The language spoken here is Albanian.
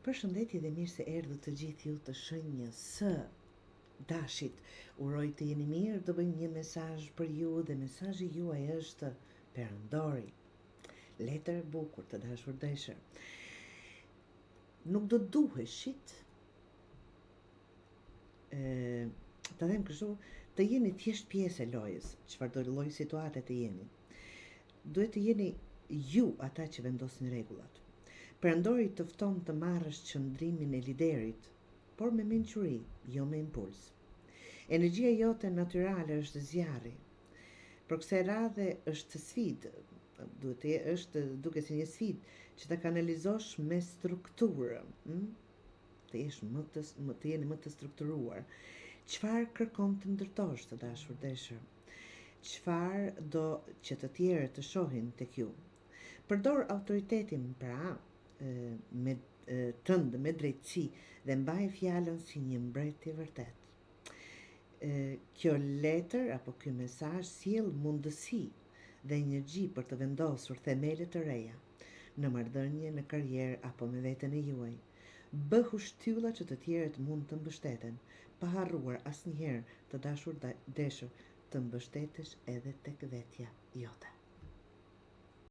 Përshëndetje dhe mirë se erdhët të gjithë ju të shenjës së dashit. Uroj të jeni mirë, do bëjmë një mesazh për ju dhe mesazhi juaj është perëndori. Letër e bukur të dashur deshër. Nuk do duheshit ta them kështu, të jeni thjesht pjesë e lojës, çfarëdo lloj situate të jeni. Duhet të jeni ju ata që vendosin rregullat. Perëndori të fton të marrësh qëndrimin e liderit, por me mençuri, jo me impuls. Energjia jote natyrale është zjarri. Për kësaj radhe është sfidë, është duke si një sfidë që ta kanalizosh me strukturë, të jeni më të strukturuar. Çfarë kërkon të ndërtosh të dashur deshër? Çfarë do që të tjerët të shohin tek ju? Përdor autoritetin pra tënd me drejtësi dhe mbaj fjalën si një mbret i vërtet. Kjo letër apo ky mesazh sjell mundësi dhe energji për të vendosur themele të reja në marrëdhënie, në karrierë apo me veten e juaj. Bëhu shtylla që të tjerët mund të mbështeten, pa harruar asnjëherë të dashur deshër të mbështetesh edhe tek vetja jote.